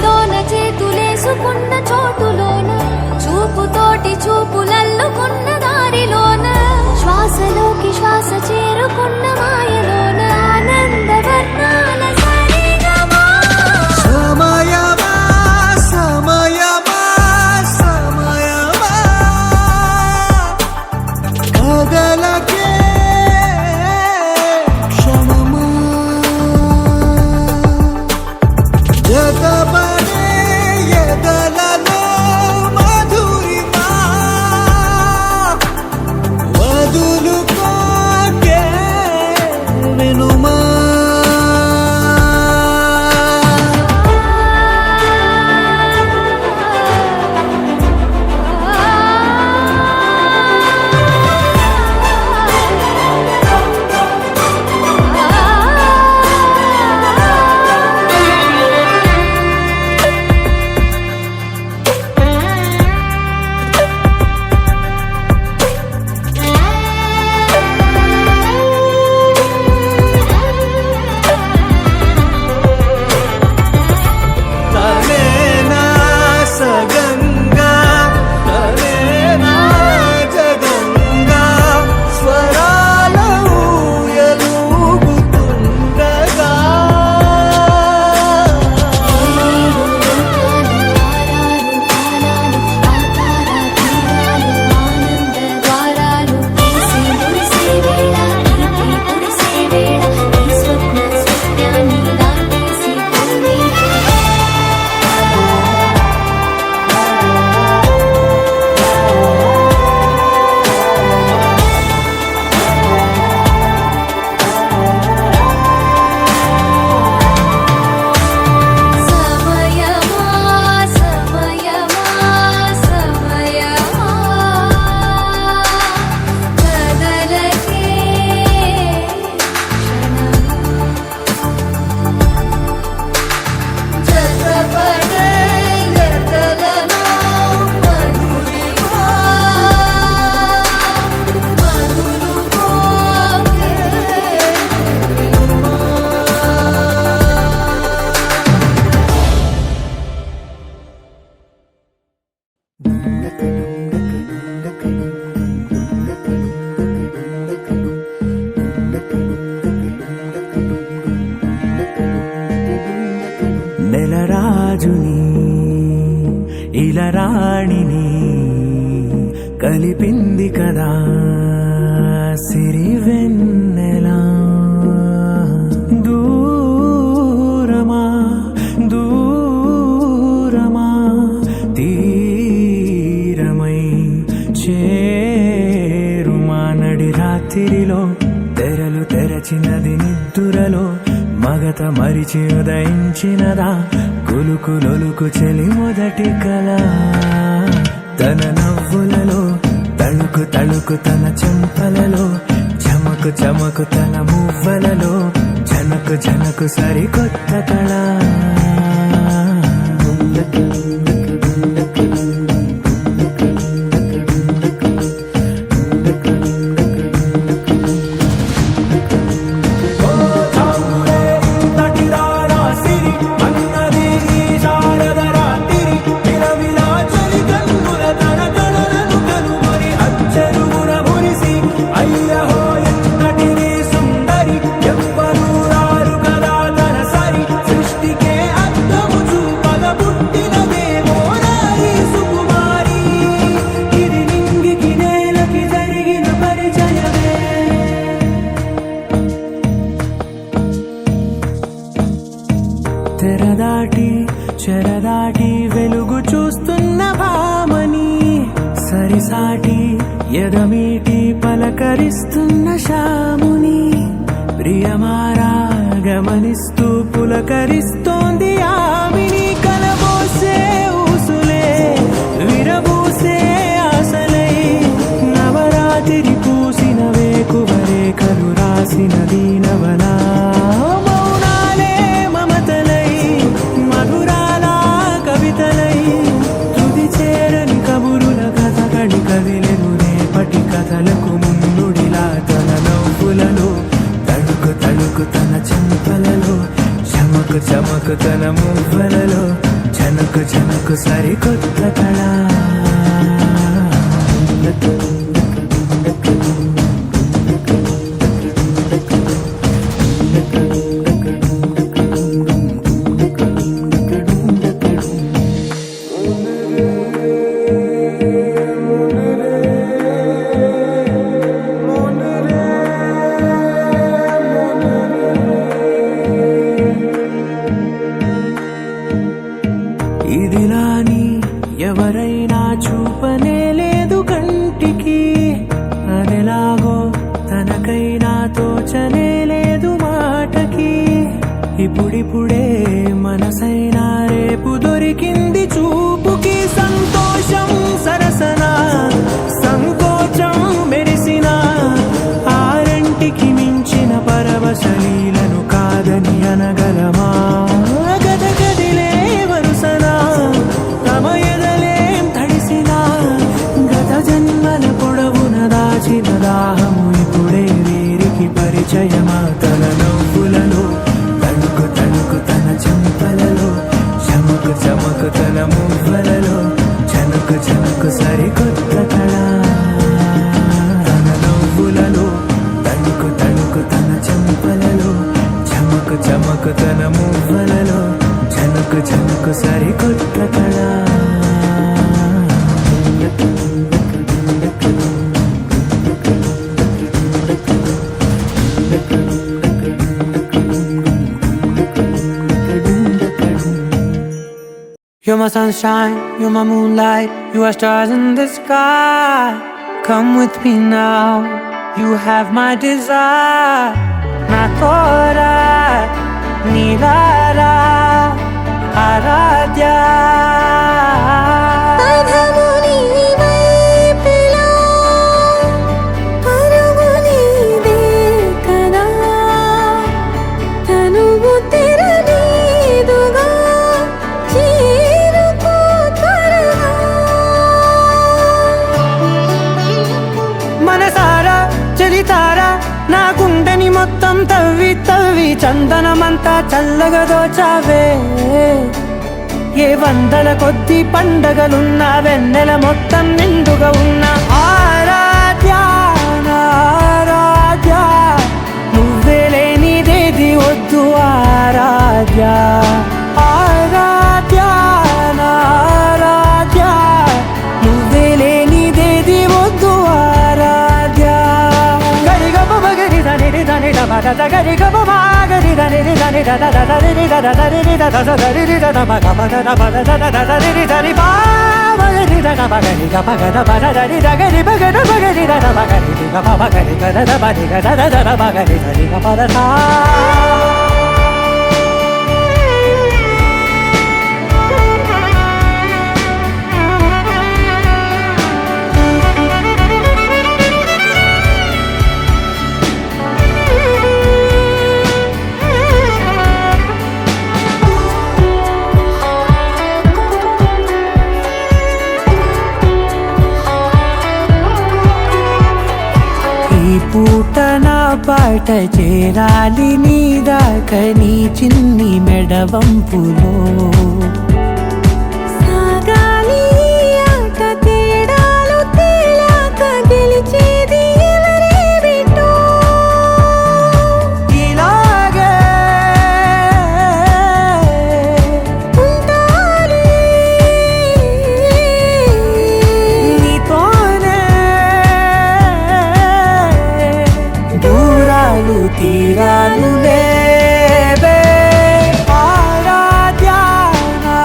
చేతుల్లోన చేతులేసుకున్న చోటులోన చూపుతోటి చూపులల్లుకున్న దారిలోన శ్వాసలోకి శ్వాస చేరుకున్న మాయలోన ఆనంద వర్ణాల సరిగమా సమయమా సమయమా సమయమా కదలకే క్షణమా జతపడే ఎదలలో మధురిమా వదులుకోకే వినుమా తనేనా సగంగా తనేనా జగంగా స్వరాల ఊయలూగుతుండగా నెలరాజుని ఇలరాణిని కలిపింది కదా సిరివెన్నెలా దూరమా దూరమా తీరమై చేరుమా నడి రాత్రిలో తెరలు తెరచినది నిద్దురలో మగత మరిచి ఉదయించినదా కులుకు లొలుకు చెలి మొదటి కళ తన నవ్వులలో తళుకు తళుకు తన చెంపలలో చమకు చమకు తన మువ్వలలో జనకు జనకు సరికొత్త కళ తెరదాటి చెరదాటి వెలుగు చూస్తున్న భామని సరిసాటి ఎదమీటి పలకరిస్తున్న శాముని ప్రియమారా గమనిస్తూ పులకరిస్తోంది ఆమిని కలబోసే ఊసులే విరబూసే ఆశలై నవరాత్రి పూసిన వేకువరే కలు రాసిన దీనవనా కథలకు ముందుడిలా తన నవ్వులలో తడుకు తడుకు తన చెంపలలో చమకు చమకు తన మువ్వలలో జనకు సరికొత్త కళ. ఇదిలాని ఎవరైనా చూపనే లేదు కంటికి, అదెలాగో తనకైనా తోచనే లేదు మాటకి. ఇప్పుడిప్పుడే మనసైనా రేపు దొరికింది చూపుకి. సంతోషం సరసన సంకోచం మెరిసిన ఆరంటికి మించిన పరవశలీలను కాదని అనగలమా? గదగదిలే వరుసన తమ ఎదలేం తడిసిన గత జన్మల పొడవున దాచిన దాహము ఇప్పుడే వీరికి పరిచయమా? తన నవ్వులలో తణుకు తణుకు తన చెంపలలో, చమకు చమకు తన మువ్వలలో, చనుకు చనుకు సరికొత్త కళ. తన నవ్వులలో తణుకు తణుకు తన చెంపలలో, చమకు చమకు తన మువ్వలలో, చనుకు చనుకు సరికొత్త కళ. You're my sunshine, you're my moonlight, you are stars in the sky. Come with me now, you have my desire. Na tora, nilara, aradya. పదము నీవైపులా, పరుగు నీదే కదా, తనువు తెర నీదుగా, చేరుకో త్వరగా. మనసారా చలితారా నా గుండెని మొత్తం తవ్వి తవ్వి చందనమంతా చల్లగా దోచావే. ఏ వందల కొద్ది పండగలున్న వెన్నెల మొత్తం నిండుగా ఉన్న ఆరాధ్య నా ఆరాధ్య, నువ్వే లేనిదేది వద్దు ఆరాధ్య. ఆరాధ్య నా ఆరాధ్య, నువ్వే లేనిదేది వద్దు ఆరాధ్య. గరిగమ మగరి దని దని దమ దద గరిగమ మాగరి దని దని దద దద రి దద దరి రి దద దరి రి దద మగ మగ దమ దద దద రి రి దరి బా మగరి దద మగరి గ మగ దమ దరి దగరి మగ మగరి దద మగరి రి గ మగరి గ దద మగరి గ దద దద మగరి దరి గ పద సా. ఈ పూట నా పాట చేరాలి నీ దాకా నీ చిన్ని మెడవంపులో. సాగాలి ఆట తేడాలు తేలాక గెలిచేది ఎవరే బిడ్డో. ఇలాగే ఉంటాలి నీతోనే దూరాలు తీరాలు లేవే. ఆరాధ్య నా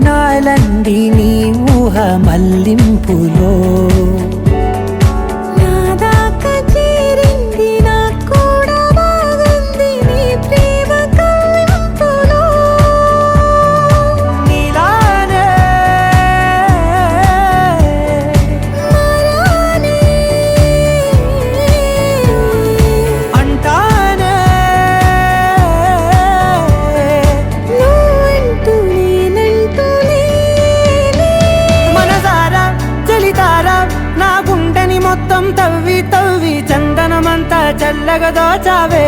నాలండి నీ ఊహ మల్లింపులో నా దాకా చేరింది నాకు కూడా బాగుంది నీ ప్రేమ కవ్వింపులో నీలానే మరానే అంటానే నువ్వంటూ నేనంటూ లేనే మనసారా చలితారా నా గుండెని మొత్తం తవ్వి తవ్వి చందనమంతా చల్లగా దోచావే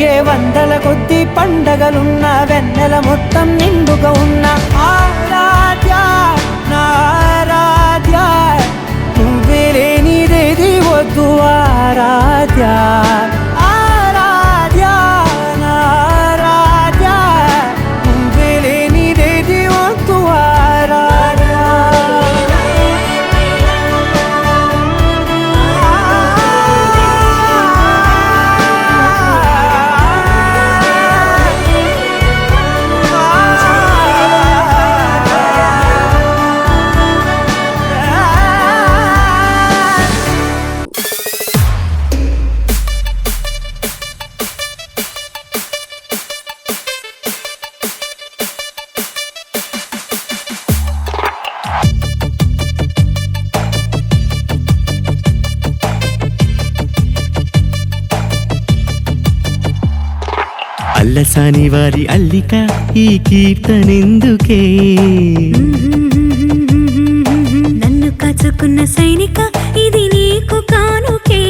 ఏ వందల కొద్ది పండగలున్న వెన్నెల మొత్తం నిండుగా ఉన్న ఆరాధ్య నా ఆరాధ్య నువ్వే లేనిదేది వద్దు ఆరాధ్య ఆరాధ్య నా ఆరాధ్య నువ్వే లేనిదేది వద్దు ఆరాధ్య అల్లసాని వారి అల్లిక ఈ కీర్తనెందుకే నన్ను కాచుకున్న సైనిక ఇది నీకు కానుకే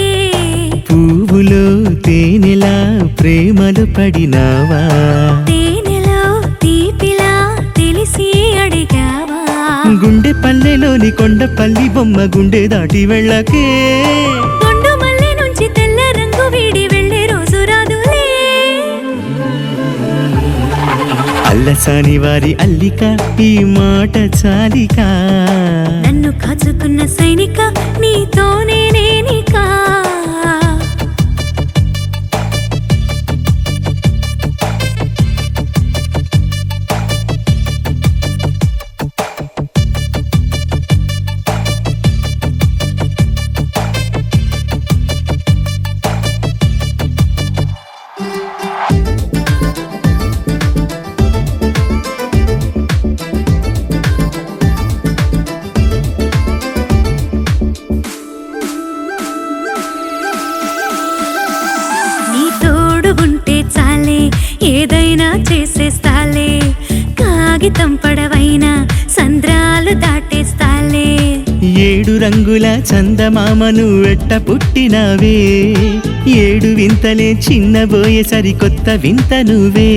పువ్వులో తేనెలా ప్రేమలు పడినావా తేనెలో తీపిలా తెలిసి అడిగావా గుండె పల్లెలోని కొండపల్లి బొమ్మ గుండె దాటి వెళ్ళకే కొండు మల్లె నుంచి తెల్ల రంగు వీడి వెళ్ళే రోజు రాదులే అల్లసాని వారి అల్లిక ఈ మాట చాలిక నన్ను కాచుకున్న సైనిక నీతోనే నేనికా నీ తోడు ఉంటే చాలే ఏదైనా చేసేస్తాలే కాగితం పడవైనా సంద్రాలు దాటేస్తాలే 7 రంగుల చందమామను ఎట్ట పుట్టినవే 7 వింతలే చిన్నబోయే సరికొత్త వింత నువ్వే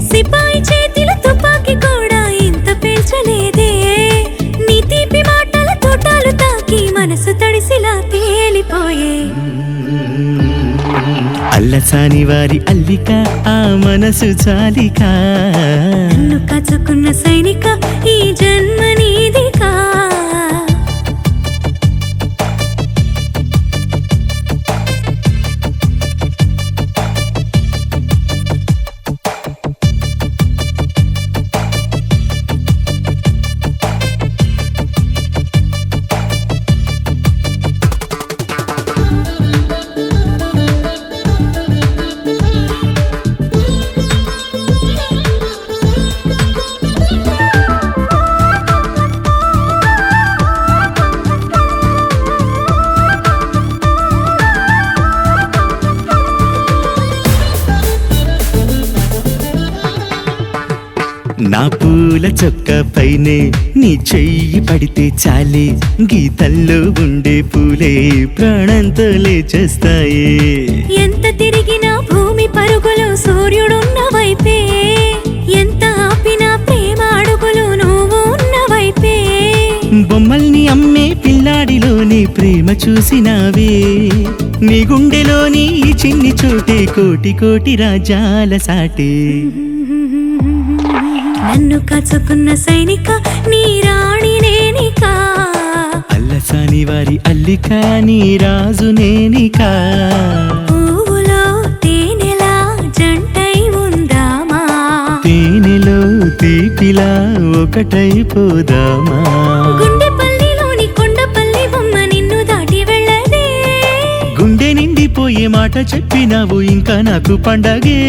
సిపాయి చేతిలో తుపాకీ కూడా ఇంత పేల్చలేదే నీ తీపి మాటల తోటాలు తాకి మనసు తడిసిలా తేలిపోయే అల్లసాని వారి అల్లిక ఆ మనసు చాలిక నన్ను కాచుకున్న సైనిక ఈ జన్మ నీదికా నా పూల చొక్క పైనే నీ చెయ్యి పడితే చాలే గీతల్లో ఉండే పూలే ప్రాణంతో లేచేస్తాయి ఎంత తిరిగినా భూమి పరుగులు సూర్యుడున్న వైపే ఎంత ఆపినా ప్రేమ అడుగులు నువ్వు ఉన్న వైపే బొమ్మల్ని అమ్మే పిల్లాడిలోని ప్రేమ చూసినావే నీ గుండెలోని ఈ చిన్ని చోటే కోటి కోటి రాజాల సాటే నన్ను కాచుకున్న సైనిక నీ రాణి నేనికా అల్లసాని వారి అల్లిక నీ రాజు నేనికా పువ్వులో తేనెలా జంటై ఉందామా తేనెలో తీపి ఇలా ఒకటైపోదామా గుండెపల్లిలోని కొండపల్లి బొమ్మ నిన్ను దాటి వెళ్ళదే గుండె నిండిపోయే మాట చెప్పినావు ఇంకా నాకు పండగే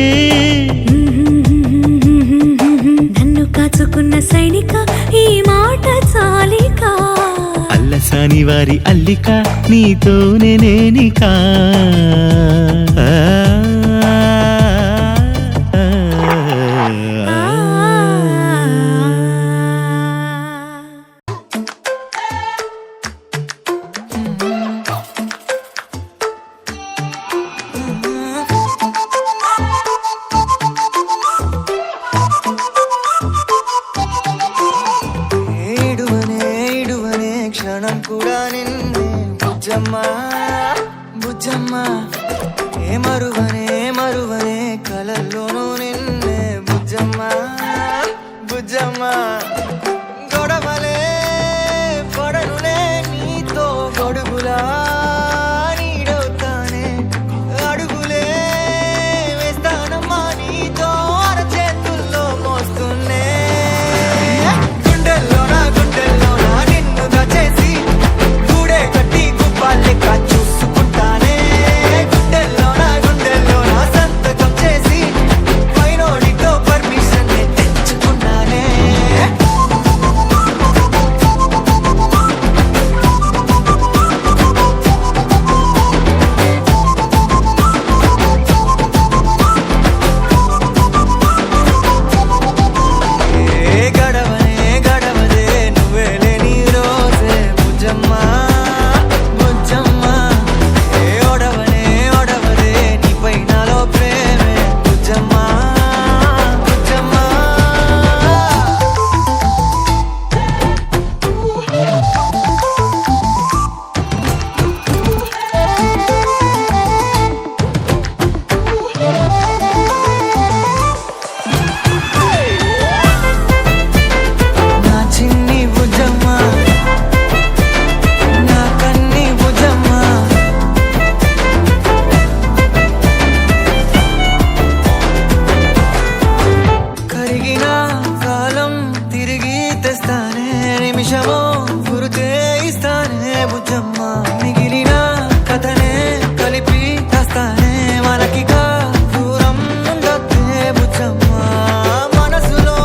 నన్ను కాచుకున్న సైనిక ఈ మాట చాలిక అల్లసాని వారి అల్లిక నీతోనే నేనికా ఏడువనే క్షణం కూడా నిన్నే బుజ్జమ్మా బుజ్జమ్మా ఏ మరువనే కలల్లోనూ నిన్నే బుజ్జమ్మా బుజ్జమ్మా గొడవలే పడనులే నీతో గొడుగులా నీడవుతానే అడుగులే వేస్తానమ్మా నీతో అరచేతుల్లో మోస్తున్నే గుండెల్లోనా నిన్ను దచేసి గూడే కట్టి గుప్పాలెక్క చూసుకుంటానే గుండెల్లోనా సంతకం చేసి పైనోడితో పర్మిషన్ తెచ్చుకున్నానే గడవదే నువ్వే లేని రోజే బుజ్జమ్మా బుజ్జమ్మా ఏ ఒడవదే నీపై నాలో ప్రేమే బుజ్జమ్మా బుజ్జమ్మా నా చిన్ని బుజ్జమ్మా నా కన్ని బుజ్జమ్మా కరిగిన కాలం తిరిగి తెస్తానే నిమిషమో గురుతే ఇస్తానే బుజ్జమ్మా మిగిలిన కథనే కలిపి తెస్తానే మనకిగా దూరం ఉండొద్దే బుజ్జమ్మా మనసులో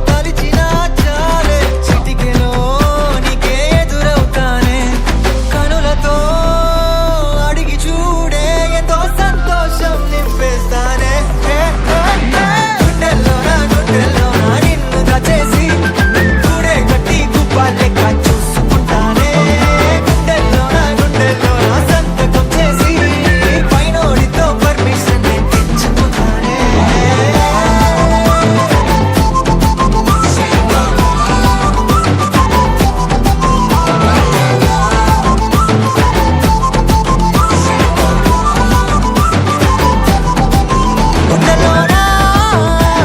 తలిచిన చాలే చిటికెలో నీకే ఎదురవుతానే కనులతో అడిగి చూడే ఎంతో సంతోషం నింపేస్తానే గుండెల్లోనా నిన్ను దచేసి గూడే కట్టి గుప్పాలెక్క చూసుకుంటానే గుండెల్లోనా సంతకం చేసి పైనోడితో పర్మిషన్ తెచ్చుకుంటానే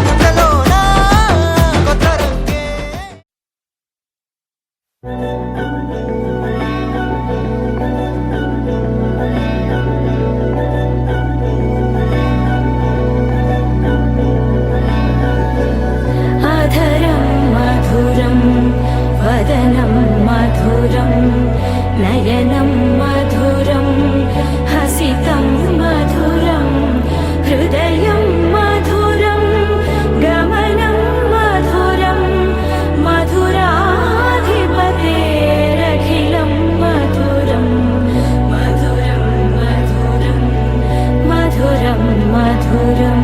గుండెల్లోనా కొత్త రంగే అధరం మధురం వదనం మధురం నయనం మధురం హసితం మధురం హృదయం మధురం గమనం మధురం మధురాధిపతేరఖిలం మధురం మధురం మధురం మధురం మధురం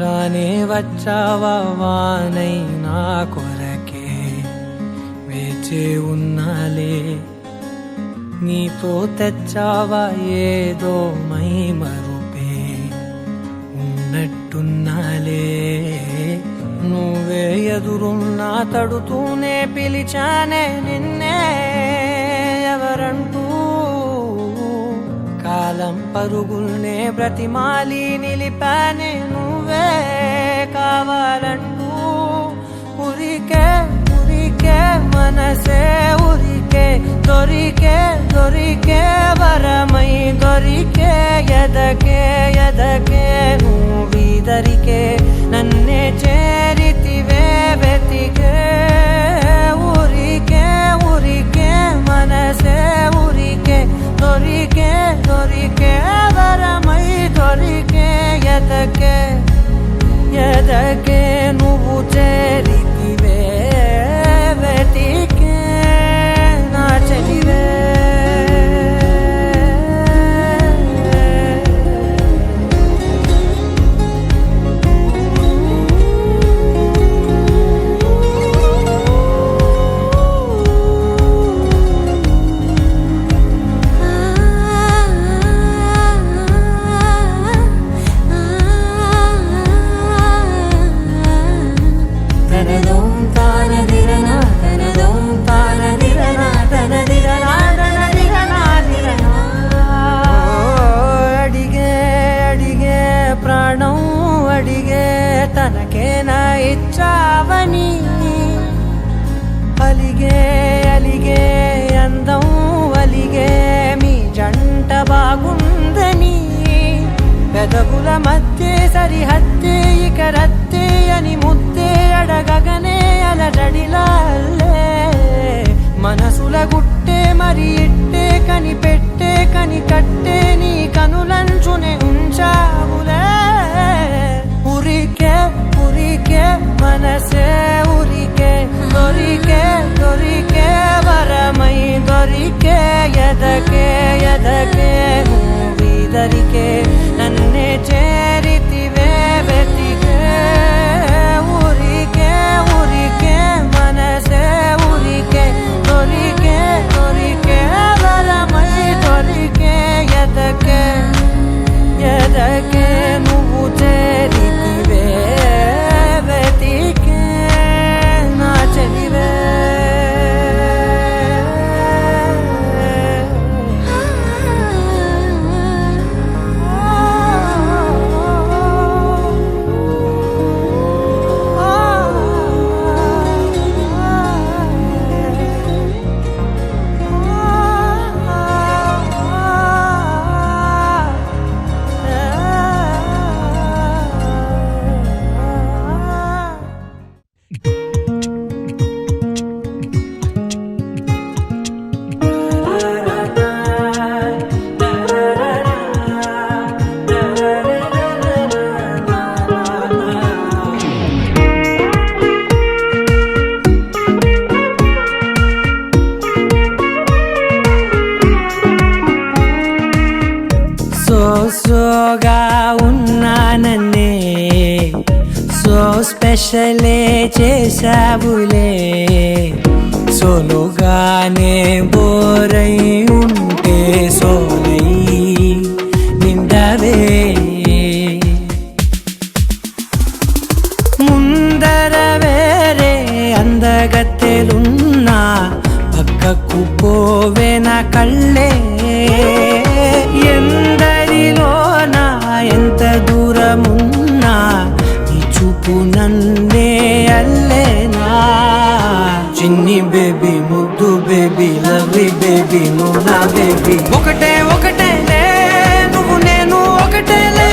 రానే వచ్చావా వానై నా కొరకే వేచే ఉన్నాలే నీతో తెచ్చావా ఏదో మై మరుపే ఉన్నట్టున్నాలే నువ్వే ఎదురున్నా తడుతూనే పిలిచానే నిన్నే ఎవరంటూ కాలం పరుగుల్నే బ్రతిమాలి నిలిపానే నువ్వే కావాలంటూ ఉరికే ఉరికే మనసే ఉరికే దొరికే దొరికే వరమై దొరికే ఎదకే ఎదకే నువ్వీదరికే నన్నే చేరితివే వెతికే ఉరికే ఉరికే మనసే ఉరికే దొరికే దొరికే వరమై దొరికే ఎదకే ఎదకే నువ్వు చేరితివే వెతికే నా చెలివే తనకేనా ఇచ్చావని అలిగే అలిగే అందం అలిగే మీ జంట బాగుందని పెదవుల మధ్య సరిహద్దే ఇక రద్దే అని ముద్దే అడగగనే అలజడిలాల్లే మనసుల గుట్టే మరి ఇట్టే కనిపెట్టే కని కట్టే నీ కనులంచునే ఉంచావులే ఉరికే ఉరికే మనసే ఉరికే దొరికే దొరికే వరమై దొరికే ఎదకే ఎదకే నువ్వీదరికే నన్నే చేరితివే వెతికే ఉరికే ఉరికే మనసే ఉరికే దొరికే దొరికే వరమై దొరికే ఎదకే ఎదకే నువ్వు చేరితివే వెతికే నా చెలివే సోగా ఉన్నానన్నే సో స్పెషలే చేసావులే సోలోగానే బోరై ఉంటే సోలై నిండవే ముందర వేరే అందగత్తెలున్నా పక్కకు పోవే నా కళ్ళే ఎందరిలోనా ఎంత దూరమున్నా నీ చూపు నన్నే అల్లేనా చిన్ని బేబీ ముద్దు బేబీ లవ్లీ బేబీ నువ్వు నా బేబీ ఒకటే ఒకటేలే నువ్వు నేను ఒకటేలే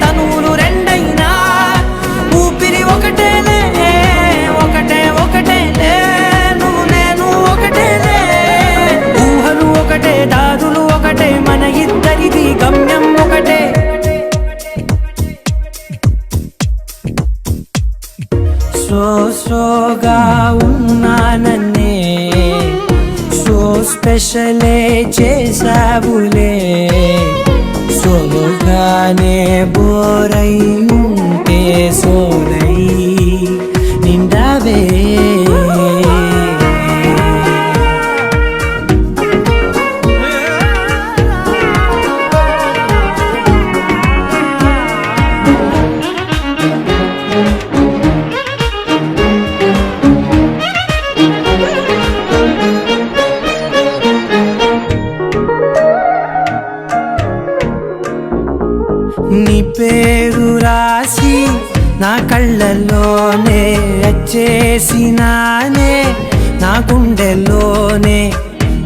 తనువులు రెండైనా ఊపిరి ఒకటేలే ఒకటే ఒకటేలే నువ్వు నేను ఒకటేలే ఊహలు ఒకటే దారులు ఒకటే మన ఇద్దరిది గమ్యం ఒకటే సోగా ఉన్నానన్నే సో స్పెషలే చేసావులే సోలోగానే బోరై ఉంటే సోలై నిండావే నీ పేరు రాసి నా కళ్ళల్లోనే వచ్చేసినానే నా గుండెల్లోనే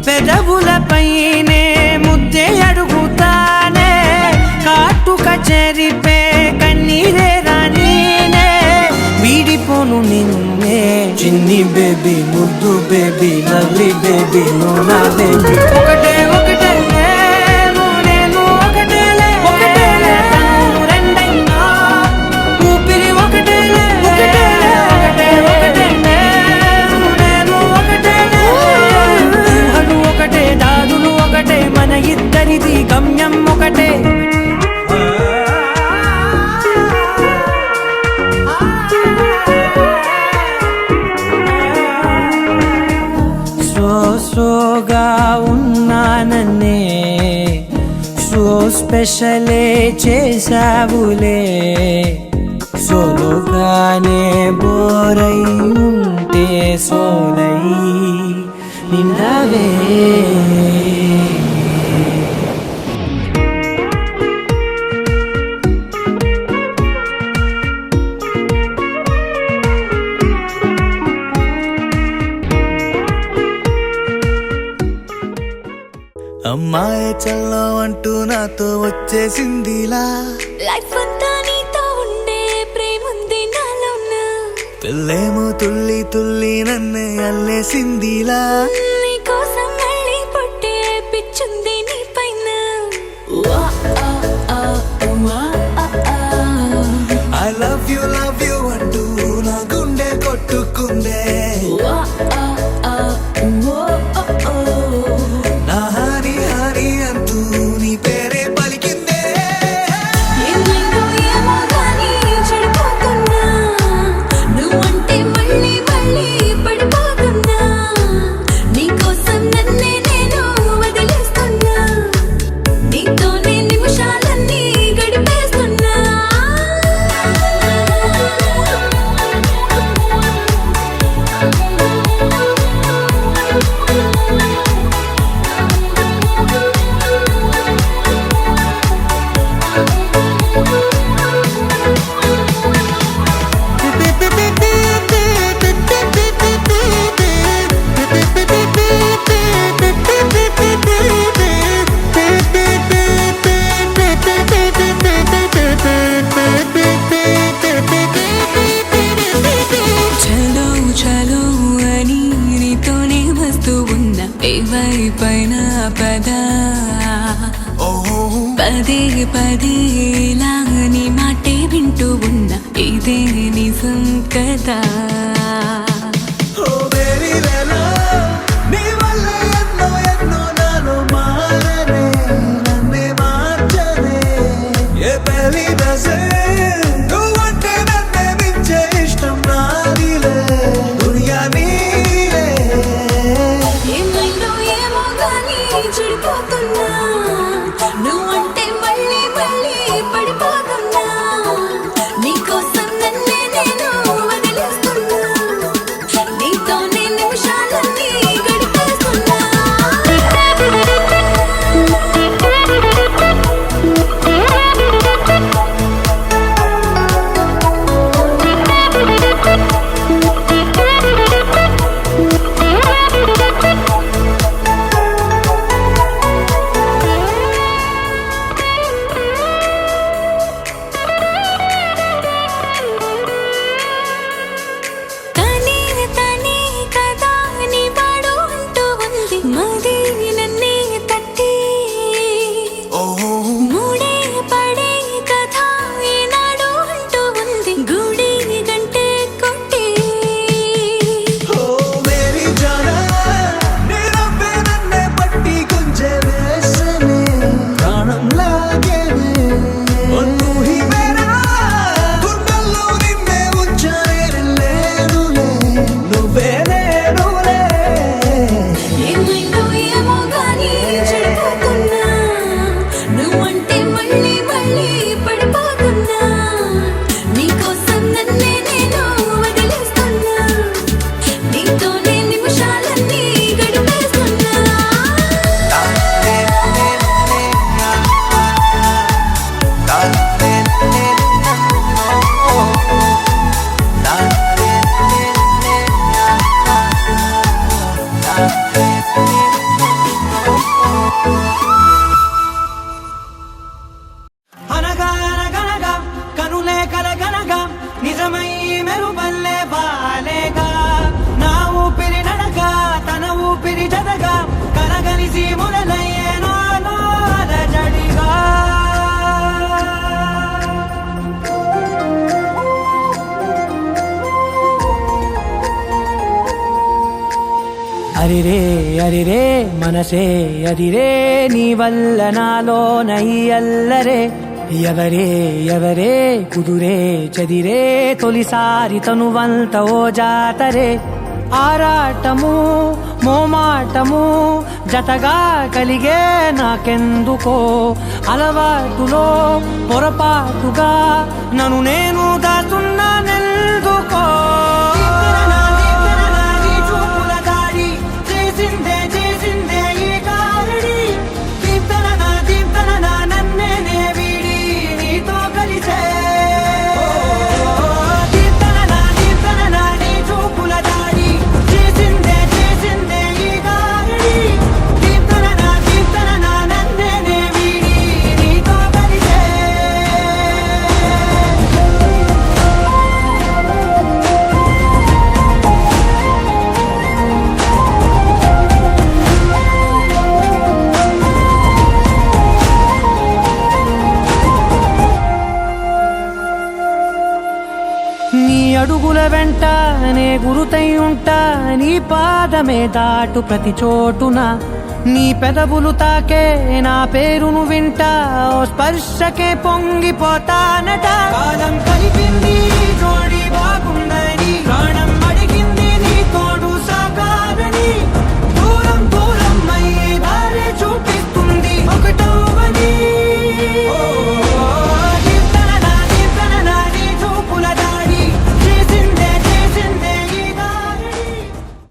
పెదవులపైనే ముద్దే అడుగుతానే కాటుక చెరిపే కన్నీరే రానీనే వీడిపోను నిన్నే చిన్ని బేబీ ముద్దు బేబీ లవ్లీ బేబీ నువ్వు నా బేబీ ఒకటే ఒకటే మన ఇద్దరిది గమ్యం ఒకటే సోగా ఉన్నానన్నే సో స్పెషలే చేసావులే సోలోగానే బోరై ఉంటే సోలై నిండావే అమ్మాయి చల్లో అంటూ నాతో వచ్చేసిందిలా లైఫ్ అంతా నీతో ఉండే ప్రేముంది నాలోన పిల్లేమో తుల్లి తుల్లి నన్ను అల్లేసిందిలా నీ కోసం మళ్ళీ పుట్టే పిచ్చుంది నీ పైన ఐ లవ్ యూ అంటూ నా గుండె కొట్టుకుందే నా హరి హరి అంటూ నీ పేరే పలికిందే ఏమైందో ఏమో గానీ చెడిపోతున్నా నువ్వంటే మళ్ళీ మళ్ళీ పడిపోతున్నా నీకోసం నన్నే నేను వదిలేస్తున్నా నీతోనే నిమిషాలన్నీ గడిపేస్తున్నా చలో చలో అని నీతోనే వస్తూ ఉన్నా ఏవైపైన పదా పదే పదే లాని మాటే వింటూ ఉన్నా ఇదే నిజం కదా ఓ బేబీ వేలో నీ వల్ల ఎన్నో ఎన్నో నాలో మారనే నన్నే మార్చనే ఏ పెళ్లి దశే నువ్వంటే నన్నే మించే ఇష్టం నాదిలే దునియా నీలే ఏమైందో ఏమో గానీ చెడిపోతున్నా నువ్వంటే మళ్ళీ మళ్ళీ పడిపోతున్నా నీకోసం నన్నే నేను వదిలేస్తున్నా నిజమై మెరుపల్లే బాలేగా నా ఊపిరి నడక తన ఊపిరి జతగా కలగలిసి మొదలయ్యే నాలో అలజడిగా అరిరే అరిరే మనసే అరిరే నీ వల్ల నాలో నయ్యల్లరే ఎవరే ఎవరే కుదురే చదిరే తొలిసారి తనువంత ఓ జాతరే ఆరాటము మోమాటము జతగా కలిగే నాకెందుకో అలవాటులో పొరపాటుగా నన్ను నేను దాచున్నానెందుకో నీ అడుగుల వెంట నే గురుతై ఉంటా నీ పాదమే దాటు ప్రతి చోటున నీ పెదవులు తాకే నా పేరును వింటా ఓ స్పర్శకే పొంగిపోతానట కాలం కలిపింది